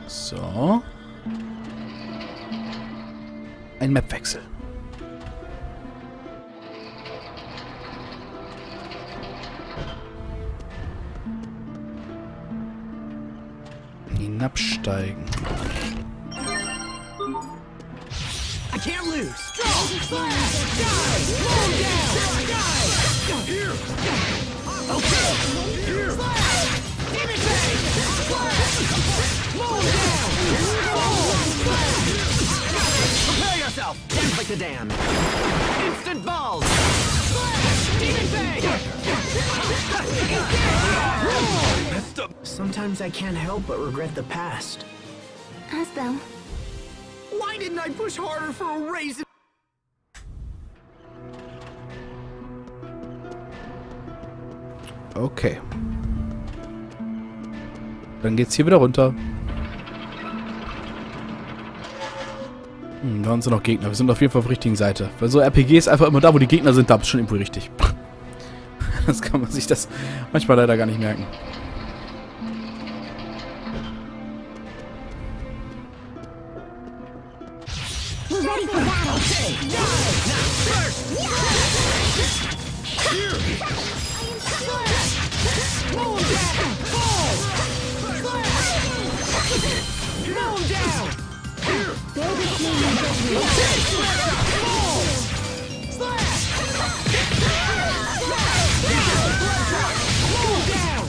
So. Ein Mapwechsel. Hinabsteigen. I can't lose. Strong slash. Dive. Slow down. Dive. Here. Okay. Here. Slash. Demon bang. Slash. Slow down. Slash. Prepare yourself. Dance like the dam. Instant balls. Slash. Demon bang. Sometimes I can't help but regret the past. As though. Why didn't I push harder for a raise? Okay. Dann geht's hier wieder runter. Da sind noch Gegner. Wir sind auf jeden Fall auf der richtigen Seite. Weil so RPG ist einfach immer da, wo die Gegner sind, da ist schon irgendwo richtig. Das kann man sich das manchmal leider gar nicht merken. Ready for battle. Okay. Now first. Here. Roll down. Fall. Roll down. Here. Okay. Fall. Slash. Roll down.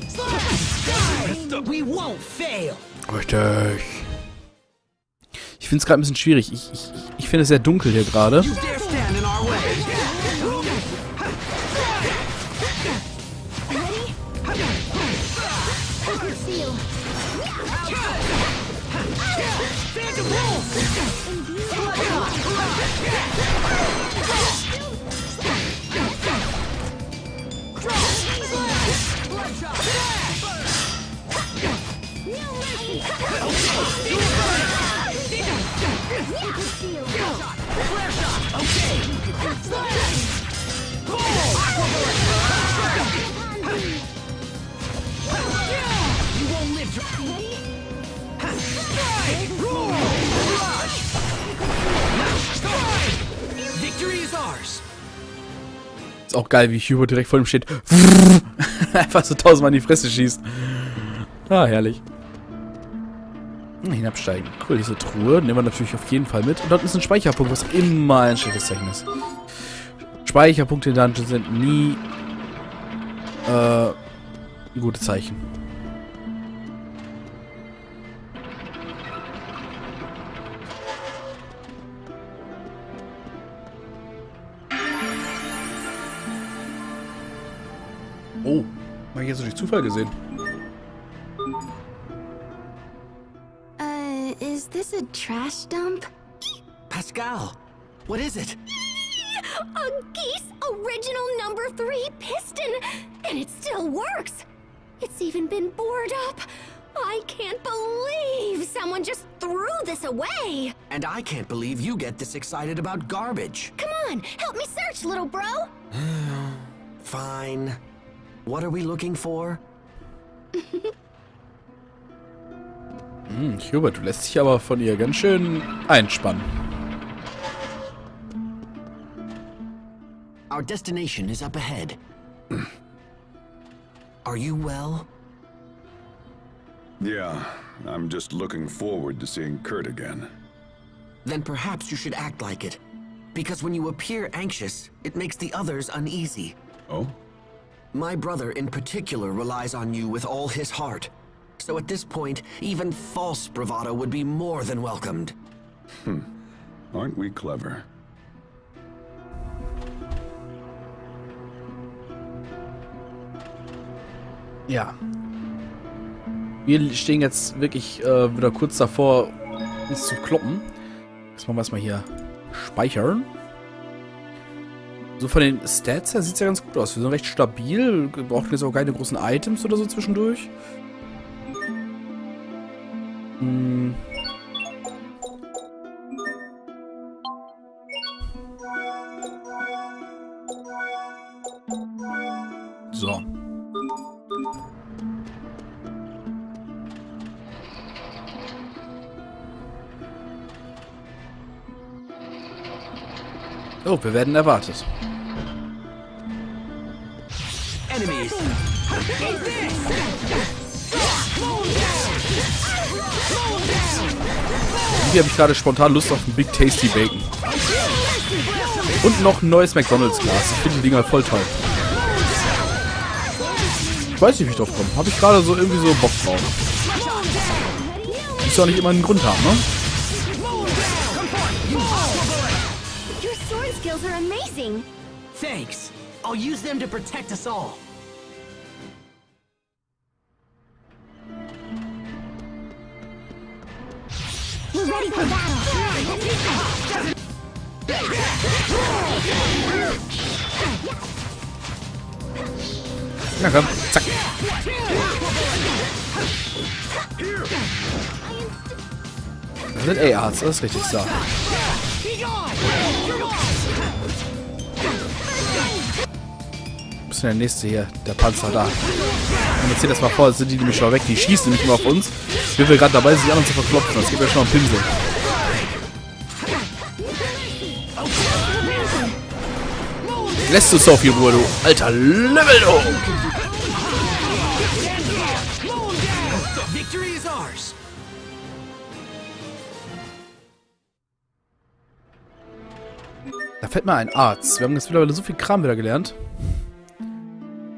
Slash. Die. We won't fail. Richtig. Ich finde es gerade ein bisschen schwierig. Ich finde es sehr dunkel hier gerade. You dare stand in our way. Ist auch geil, wie Hugo direkt vor ihm steht. Einfach so 1000-mal in die Fresse schießt. Ah, herrlich. Hinabsteigen. Cool, diese Truhe nehmen wir natürlich auf jeden Fall mit. Und dort ist ein Speicherpunkt, was immer ein schlechtes Zeichen ist. Speicherpunkte in Dungeons sind nie gute Zeichen. Oh, habe ich jetzt durch Zufall gesehen. Is this a trash dump? Pascal, what is it? A Geese original number 3 piston! And it still works! It's even been bored up! I can't believe someone just threw this away! And I can't believe you get this excited about garbage. Come on, help me search, little bro! Fine. What are we looking for? Hubert, du lässt dich aber von ihr ganz schön einspannen. Our destination is up ahead. Are you well? Yeah, I'm just looking forward to seeing Kurt again. Then perhaps you should act like it. Because when you appear anxious, it makes the others uneasy. Oh? My brother in particular relies on you with all his heart. So at this point, even false bravado would be more than welcomed. Aren't we clever? Ja. Wir stehen jetzt wirklich wieder kurz davor, uns zu kloppen. Jetzt machen wir erstmal hier speichern. So von den Stats her sieht es ja ganz gut aus. Wir sind recht stabil. Wir brauchen jetzt auch keine großen Items oder so zwischendurch. So. Oh, wir werden erwartet. Enemies. Hier habe ich gerade spontan Lust auf einen Big Tasty Bacon. Und noch ein neues McDonald's-Glas. Ich finde die Dinger voll toll. Ich weiß nicht, wie ich drauf komme. Habe ich gerade so irgendwie so Bock drauf. Muss ja auch nicht immer einen Grund haben, ne? Your sword skills are amazing. Thanks. I'll use them to protect us all. We're ready for battle. Na komm, zack. Das sind ARs, das ist richtig so. Wo ist denn der nächste hier? Der Panzer da. Und jetzt seht das mal vor, sind die nämlich schon weg. Die schießen nämlich immer auf uns. Wenn wir gerade dabei sind, die anderen zu verklopfen. Das gibt ja schon einen Pinsel. Lässt du so viel Ruhe, du alter Level, du! Victory is ours. Da fällt mir ein Arzt. Wir haben jetzt mittlerweile so viel Kram wieder gelernt.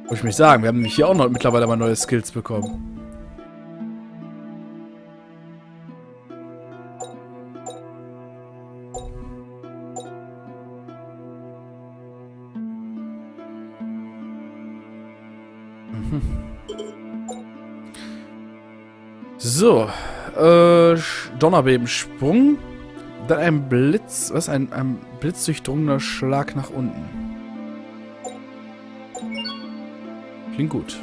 Muss ich mich sagen, wir haben nämlich hier auch noch mittlerweile mal neue Skills bekommen. So, Donnerbebensprung. Dann ein Blitz, was? Ein blitzdurchdrungener Schlag nach unten. Klingt gut.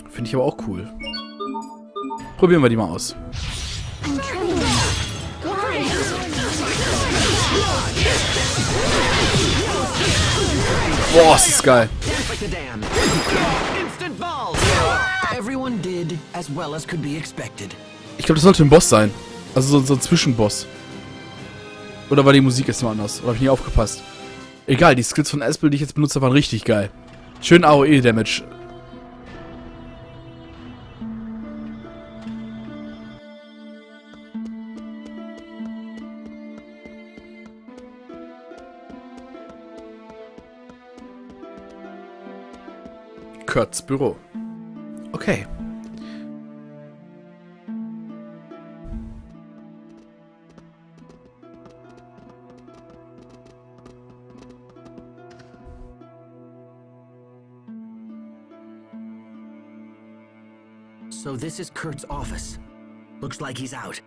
Finde ich aber auch cool. Probieren wir die mal aus. Boah, das ist geil. Ich glaube, das sollte ein Boss sein. Also so ein Zwischenboss. Oder war die Musik jetzt nur anders? Oder habe ich nicht aufgepasst? Egal, die Skills von LetsPlay, die ich jetzt benutze, waren richtig geil. Schön AOE-Damage. Kurt's Büro. Okay. So this is Kurt's office. Looks like he's out.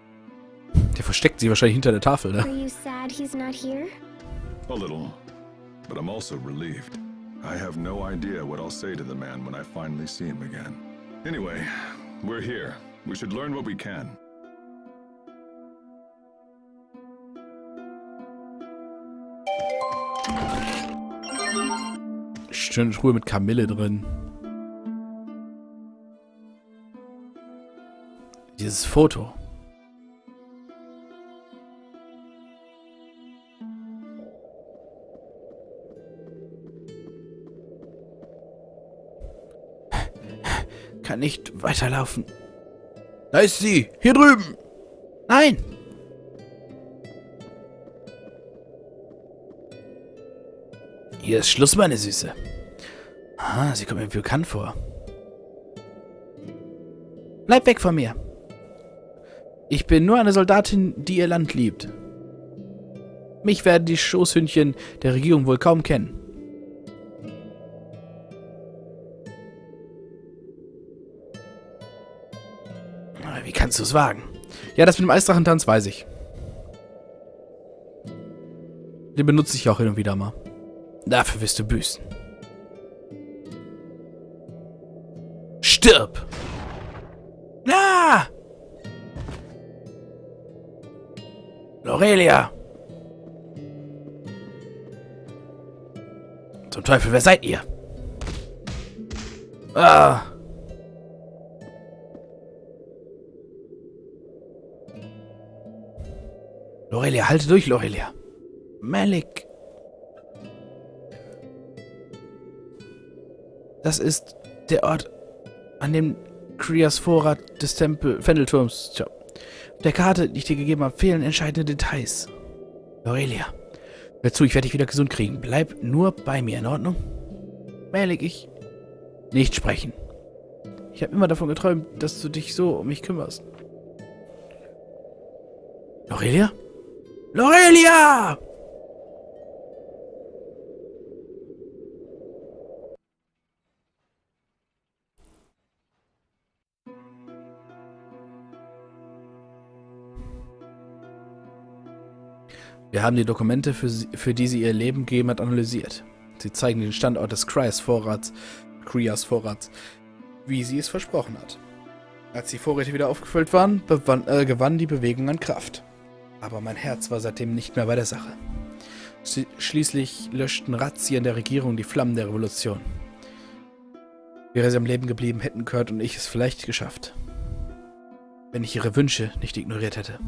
Der versteckt sie wahrscheinlich hinter der Tafel, ne? Are you sad he's not here? A little, but I'm also relieved. I have no idea what I'll say to the man when I finally see him again. Anyway, we're here. We should learn what we can. Schöne Truhe mit Kamille drin. Dieses Foto. Kann nicht weiterlaufen. Da ist sie! Hier drüben! Nein! Hier ist Schluss, meine Süße. Ah, sie kommt mir bekannt vor. Bleib weg von mir. Ich bin nur eine Soldatin, die ihr Land liebt. Mich werden die Schoßhündchen der Regierung wohl kaum kennen. Wie kannst du es wagen? Ja, das mit dem Eisdrachentanz weiß ich. Den benutze ich auch hin und wieder mal. Dafür wirst du büßen. Stirb! Na! Lorelia! Zum Teufel, wer seid ihr? Ah! Lorelia, halte durch, Lorelia. Malik. Das ist der Ort, an dem Krias Vorrat des Fendelturms. Tja. Auf der Karte, die ich dir gegeben habe, fehlen entscheidende Details. Lorelia, hör zu, ich werde dich wieder gesund kriegen. Bleib nur bei mir, in Ordnung? Malik, ich... Nicht sprechen. Ich habe immer davon geträumt, dass du dich so um mich kümmerst. Lorelia? Lorelia! Wir haben die Dokumente, für die sie ihr Leben gegeben hat, analysiert. Sie zeigen den Standort des Krias Vorrats, wie sie es versprochen hat. Als die Vorräte wieder aufgefüllt waren, gewann die Bewegung an Kraft. Aber mein Herz war seitdem nicht mehr bei der Sache. Schließlich löschten Razzien der Regierung die Flammen der Revolution. Wäre sie am Leben geblieben, hätten Kurt und ich es vielleicht geschafft. Wenn ich ihre Wünsche nicht ignoriert hätte.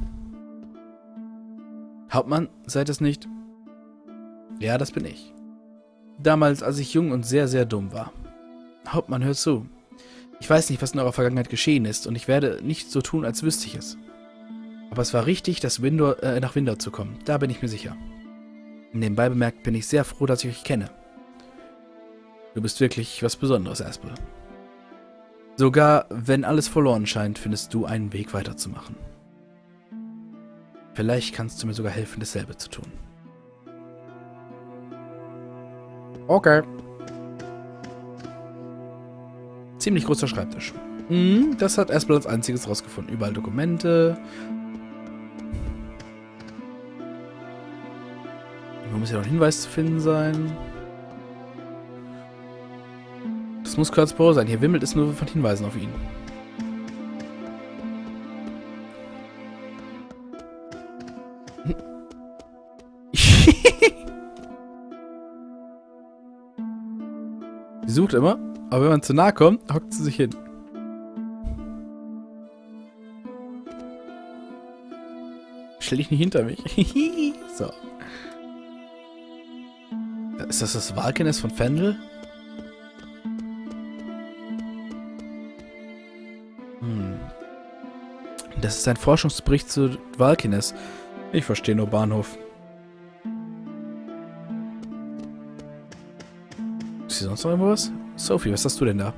Hauptmann, seid es nicht? Ja, das bin ich. Damals, als ich jung und sehr, sehr dumm war. Hauptmann, hör zu. Ich weiß nicht, was in eurer Vergangenheit geschehen ist, und ich werde nicht so tun, als wüsste ich es. Aber es war richtig, nach Windor zu kommen. Da bin ich mir sicher. Nebenbei bemerkt bin ich sehr froh, dass ich euch kenne. Du bist wirklich was Besonderes, Aspel. Sogar wenn alles verloren scheint, findest du einen Weg weiterzumachen. Vielleicht kannst du mir sogar helfen, dasselbe zu tun. Okay. Ziemlich großer Schreibtisch. Das hat Aspel als einziges rausgefunden. Überall Dokumente. Wo muss ja noch ein Hinweis zu finden sein? Das muss Kurt's Büro sein. Hier wimmelt es nur von Hinweisen auf ihn. Sie sucht immer, aber wenn man zu nahe kommt, hockt sie sich hin. Stell dich nicht hinter mich. So. Ist das Valkeness von Fendel? Das ist ein Forschungsbericht zu Valkeness. Ich verstehe nur Bahnhof. Ist hier sonst noch irgendwas? Sophie, was hast du denn da?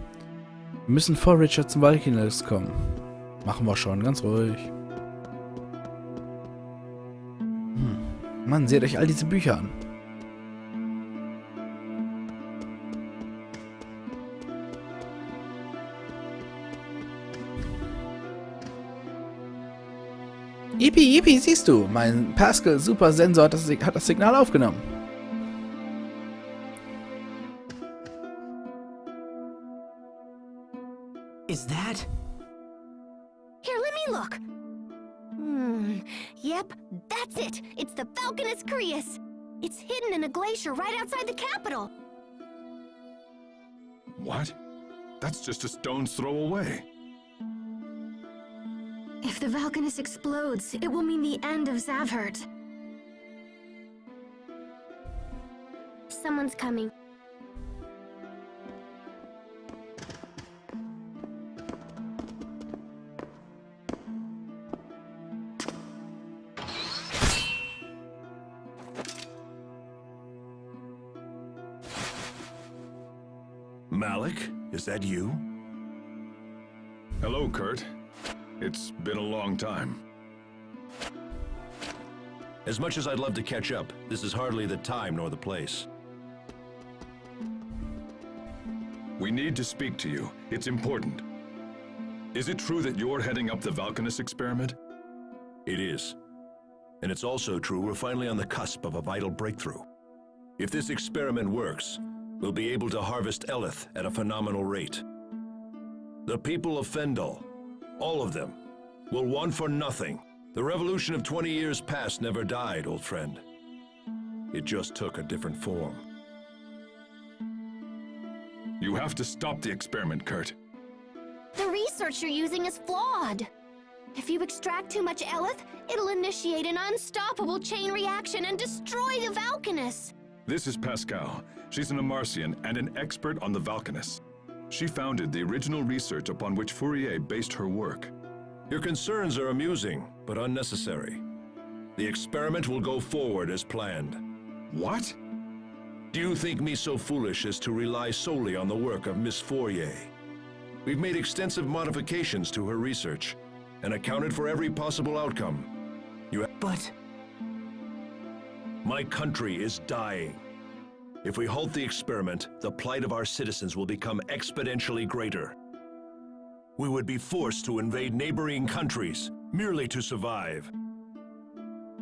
Wir müssen vor Richard zum Valkeness kommen. Machen wir schon, ganz ruhig. Mann, seht euch all diese Bücher an. Yippie, siehst du, mein Pascal-Super-Sensor hat das Signal aufgenommen. Is that? Here, let me look. Yep, that's it. It's the Falconus Crius. It's hidden in a glacier right outside the capital. What? That's just a stone's throw away. If the Falconus explodes, it will mean the end of Zavhert. Someone's coming. Malik, is that you? Hello, Kurt. It's been a long time. As much as I'd love to catch up, this is hardly the time nor the place. We need to speak to you. It's important. Is it true that you're heading up the Valkanus experiment? It is. And it's also true we're finally on the cusp of a vital breakthrough. If this experiment works, we'll be able to harvest Eleth at a phenomenal rate. The people of Fendel, all of them, will want for nothing. The revolution of 20 years past never died, old friend. It just took a different form. You have to stop the experiment, Kurt. The research you're using is flawed. If you extract too much Eleth, it'll initiate an unstoppable chain reaction and destroy the Valkanus. This is Pascal. She's an Amarcian and an expert on the Valkanus. She founded the original research upon which Fourier based her work. Your concerns are amusing, but unnecessary. The experiment will go forward as planned. What? Do you think me so foolish as to rely solely on the work of Miss Fourier? We've made extensive modifications to her research and accounted for every possible outcome. But My country is dying. If we halt the experiment, the plight of our citizens will become exponentially greater. We would be forced to invade neighboring countries merely to survive.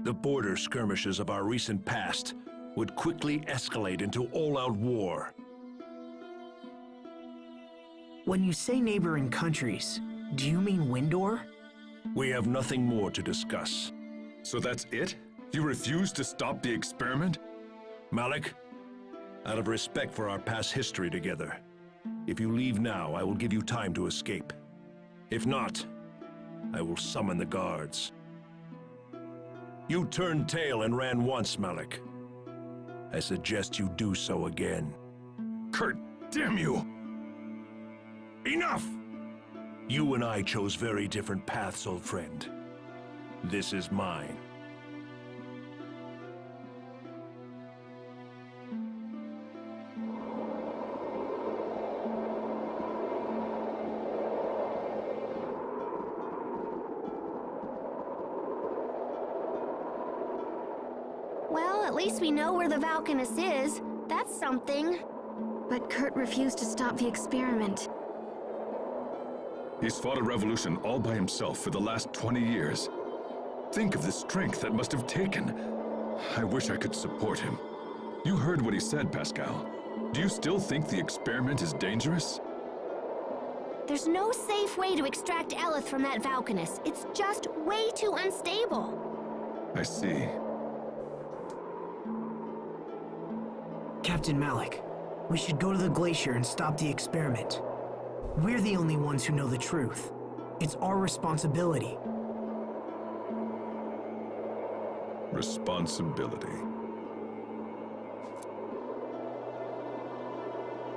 The border skirmishes of our recent past would quickly escalate into all-out war. When you say neighboring countries, do you mean Windor? We have nothing more to discuss. So that's it? You refuse to stop the experiment? Malik, out of respect for our past history together, if you leave now, I will give you time to escape. If not, I will summon the guards. You turned tail and ran once, Malik. I suggest you do so again. Kurt, damn you! Enough! You and I chose very different paths, old friend. This is mine. Well, at least we know where the Valkanus is. That's something. But Kurt refused to stop the experiment. He's fought a revolution all by himself for the last 20 years. Think of the strength that must have taken. I wish I could support him. You heard what he said, Pascal. Do you still think the experiment is dangerous? There's no safe way to extract Eleth from that Valkanus. It's just way too unstable. I see. Captain Malik, we should go to the glacier and stop the experiment. We're the only ones who know the truth. It's our responsibility. Responsibility.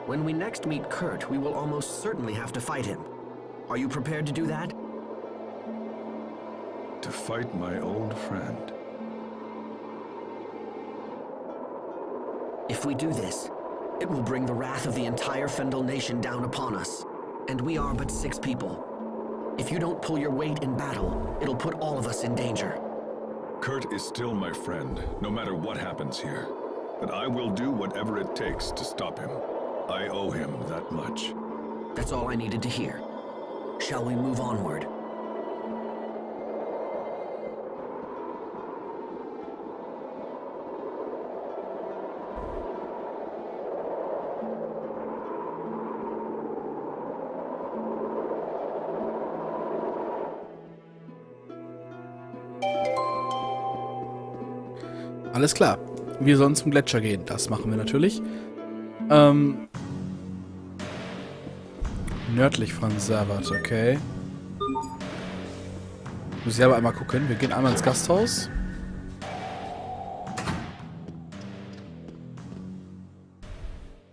when we next meet Kurt, we will almost certainly have to fight him. Are you prepared to do that? To fight my old friend. If we do this, it will bring the wrath of the entire Fendel nation down upon us. And we are but 6 people. If you don't pull your weight in battle, it'll put all of us in danger. Kurt is still my friend, no matter what happens here. But I will do whatever it takes to stop him. I owe him that much. That's all I needed to hear. Shall we move onward? Alles klar. Wir sollen zum Gletscher gehen. Das machen wir natürlich. Nördlich von Servat, okay. Muss ich aber einmal gucken. Wir gehen einmal ins Gasthaus.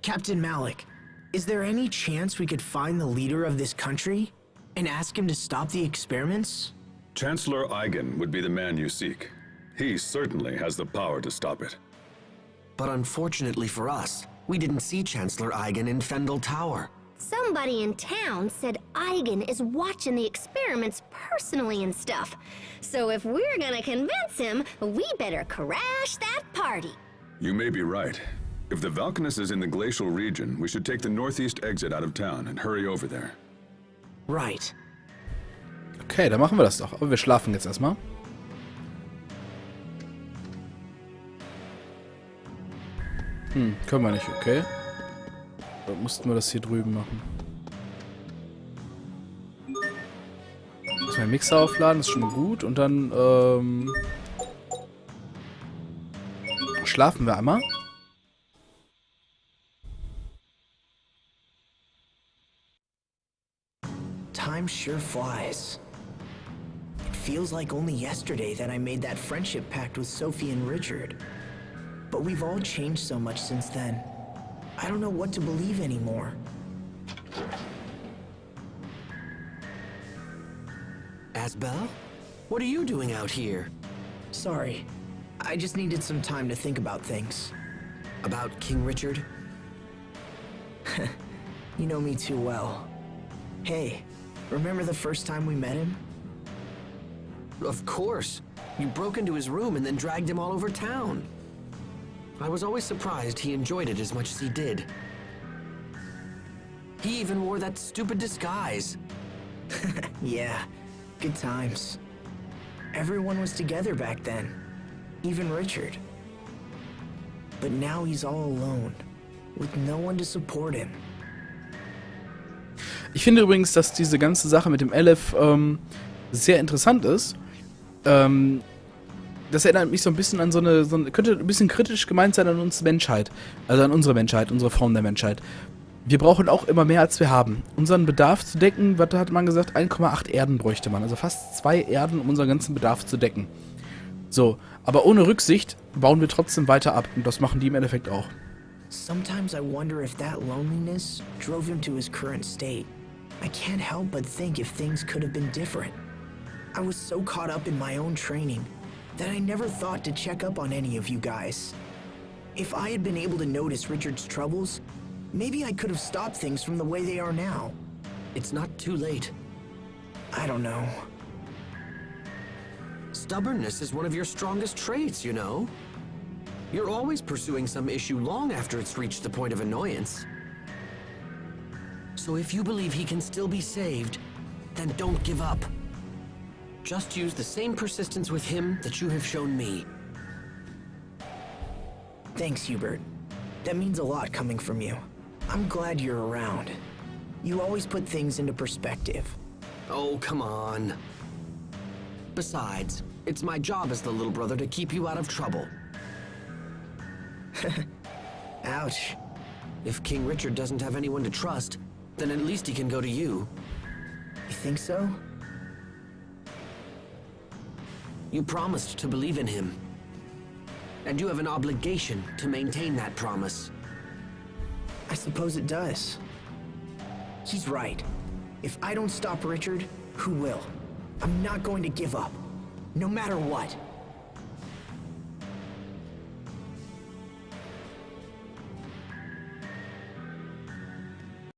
Captain Malik, is there any chance we could find the leader of this country and ask him to stop the experiments? Chancellor Eigen would be the man you seek. He certainly has the power to stop it. But unfortunately for us, we didn't see Chancellor Eigen in Fendel Tower. Somebody in town said Eigen is watching the experiments personally and stuff. So if we're gonna convince him, we better crash that party. You may be right. If the Valkanus is in the glacial region, we should take the northeast exit out of town and hurry over there. Right. Okay, dann machen wir das doch. Aber wir schlafen jetzt erstmal. Können wir nicht, okay. Dann mussten wir das hier drüben machen. Müssen wir den Mixer aufladen, ist schon mal gut. Und dann, schlafen wir einmal. Time sure flies. It feels like only yesterday that I made that friendship pact with Sophie and Richard. But we've all changed so much since then. I don't know what to believe anymore. Asbel? What are you doing out here? Sorry. I just needed some time to think about things. About King Richard? You know me too well. Hey, remember the first time we met him? Of course. You broke into his room and then dragged him all over town. I was always surprised he enjoyed it as much as he did. He even wore that stupid disguise. Yeah, good times. Everyone was together back then. Even Richard. But now he's all alone, with no one to support him. Ich finde übrigens, dass diese ganze Sache mit dem Aleph sehr interessant ist. Das erinnert mich so ein bisschen an könnte ein bisschen kritisch gemeint sein an uns Menschheit. Also an unsere Menschheit, unsere Form der Menschheit. Wir brauchen auch immer mehr, als wir haben. Unseren Bedarf zu decken, was hat man gesagt, 1,8 Erden bräuchte man. Also fast 2 Erden, um unseren ganzen Bedarf zu decken. So, aber ohne Rücksicht bauen wir trotzdem weiter ab. Und das machen die im Endeffekt auch. Sometimes I wonder if that loneliness drove him to his current state. I can't help but think if things could have been different. I was so caught up in my own training that I never thought to check up on any of you guys. If I had been able to notice Richard's troubles, maybe I could have stopped things from the way they are now. It's not too late. I don't know. Stubbornness is one of your strongest traits, you know. You're always pursuing some issue long after it's reached the point of annoyance. So if you believe he can still be saved, then don't give up. Just use the same persistence with him that you have shown me. Thanks, Hubert. That means a lot coming from you. I'm glad you're around. You always put things into perspective. Oh, come on. Besides, it's my job as the little brother to keep you out of trouble. Ouch. If King Richard doesn't have anyone to trust, then at least he can go to you. You think so? You promised to believe in him. And you have an obligation to maintain that promise. I suppose it does. He's right. If I don't stop Richard, who will? I'm not going to give up. No matter what.